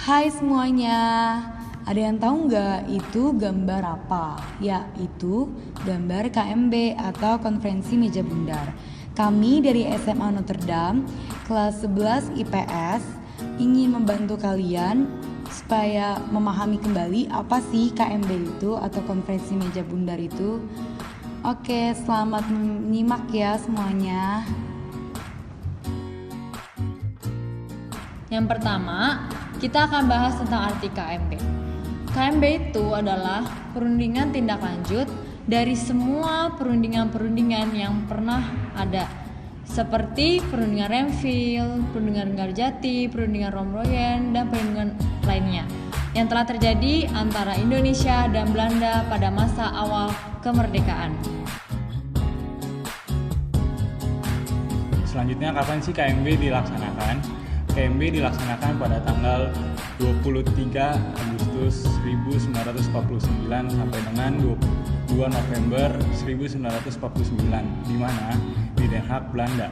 Hai semuanya, ada yang tahu nggak itu gambar apa? Ya, itu gambar KMB atau Konferensi Meja Bundar. Kami dari SMA Notre Dame, kelas 11 IPS, ingin membantu kalian supaya memahami kembali apa sih KMB itu atau Konferensi Meja Bundar itu. Oke, selamat menyimak ya semuanya. Yang pertama, kita akan bahas tentang arti KMB. KMB itu adalah perundingan tindak lanjut dari semua perundingan-perundingan yang pernah ada, seperti perundingan Renville, perundingan Ngarjati, perundingan Romroyen, dan perundingan lainnya yang telah terjadi antara Indonesia dan Belanda pada masa awal kemerdekaan. Selanjutnya, kapan sih KMB dilaksanakan? KMB dilaksanakan pada tanggal 23 Agustus 1949 sampai dengan 22 November 1949 di mana? Di Den Haag, Belanda.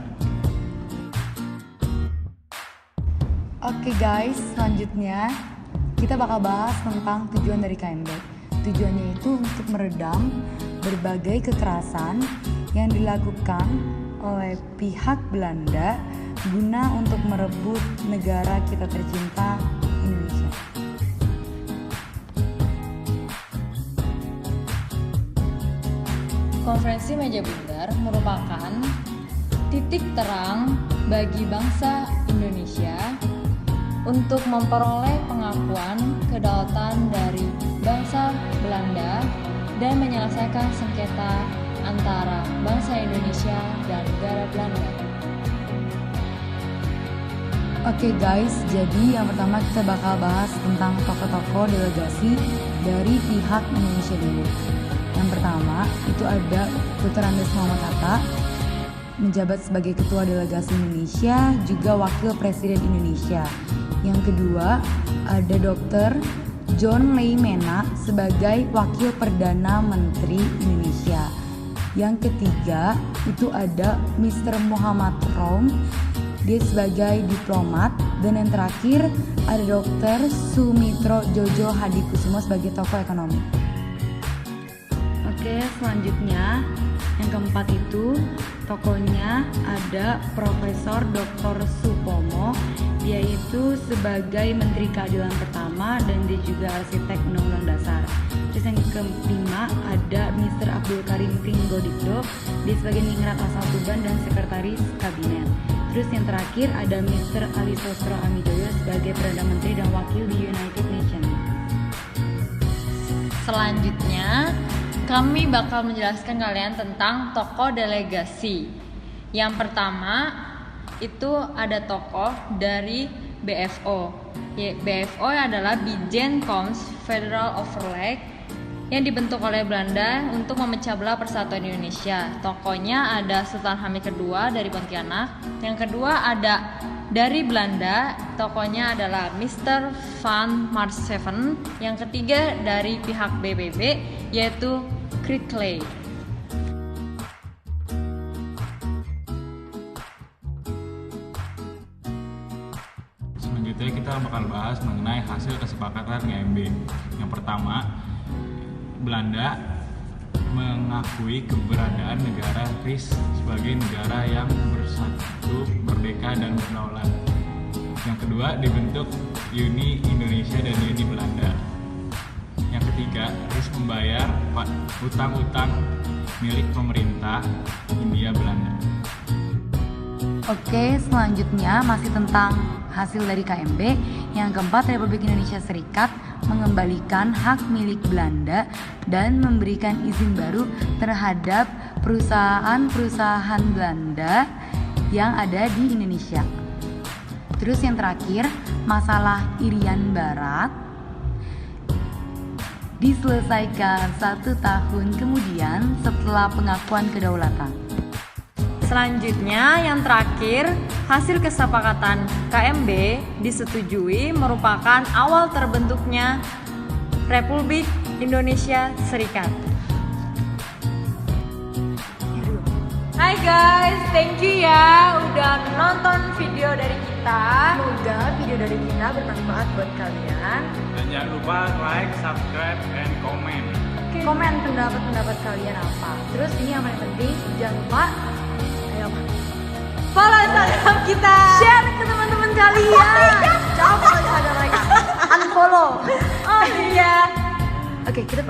Oke guys, selanjutnya kita bakal bahas tentang tujuan dari KMB. Tujuannya itu untuk meredam berbagai kekerasan yang dilakukan oleh pihak Belanda guna untuk merebut negara kita tercinta, Indonesia. Konferensi Meja Bundar merupakan titik terang bagi bangsa Indonesia untuk memperoleh pengakuan kedaulatan dari bangsa Belanda dan menyelesaikan sengketa antara bangsa Indonesia dan negara Belanda. Oke guys, jadi yang pertama kita bakal bahas tentang tokoh-tokoh delegasi dari pihak Indonesia dulu. Yang pertama itu ada Dr. Andes Muhammad Hatta, menjabat sebagai Ketua Delegasi Indonesia, juga Wakil Presiden Indonesia. Yang kedua ada Dr. John Leigh Mena sebagai Wakil Perdana Menteri Indonesia. Yang ketiga itu ada Mr. Muhammad Rom, dia sebagai diplomat. Dan yang terakhir ada Dr. Sumitro Jojo Hadikusumo sebagai tokoh ekonomi. Oke, selanjutnya yang keempat itu tokohnya ada Profesor Dr. Supomo. Dia itu sebagai Menteri Keadilan pertama dan dia juga arsitek Undang-Undang Dasar. Terus yang kelima ada Mr. Abdul Karim Pringgodikdo, dia sebagai Ningrat Asal Tuban dan Sekretaris Kabinet. Terus yang terakhir ada Mr. Ali Sosro Amijoyo sebagai Perdana Menteri dan Wakil di United Nations. Selanjutnya, kami bakal menjelaskan kalian tentang tokoh delegasi. Yang pertama itu ada tokoh dari BFO. BFO adalah Bijen Coms Federal Overleg yang dibentuk oleh Belanda untuk memecah belah persatuan Indonesia. Tokohnya ada Sultan Hamid II dari Pontianak. Yang kedua ada dari Belanda, tokohnya adalah Mr. Van Marsseven. Yang ketiga dari pihak BBB yaitu Kritkley. Selanjutnya kita bakal bahas mengenai hasil kesepakatan KMB. Yang pertama, Belanda mengakui keberadaan negara RIS sebagai negara yang bersatu, merdeka, dan berdaulat. Yang kedua, dibentuk Uni Indonesia dan Uni Belanda. Yang ketiga, RIS membayar utang-utang milik pemerintah Hindia Belanda. Oke, selanjutnya masih tentang hasil dari KMB. Yang keempat, Republik Indonesia Serikat mengembalikan hak milik Belanda dan memberikan izin baru terhadap perusahaan-perusahaan Belanda yang ada di Indonesia. Terus yang terakhir, masalah Irian Barat diselesaikan 1 tahun kemudian setelah pengakuan kedaulatan. Selanjutnya yang terakhir, hasil kesepakatan KMB disetujui merupakan awal terbentuknya Republik Indonesia Serikat. Hai guys, thank you ya udah nonton video dari kita. Semoga video dari kita bermanfaat buat kalian. Dan jangan lupa like, subscribe, and comment. Komen pendapat kalian apa. Terus ini yang paling penting, jangan lupa ayo Follow Instagram kita. share ke teman-teman kalian. Jangan follow Instagram mereka. Unfollow. Oh iya. Oke, kita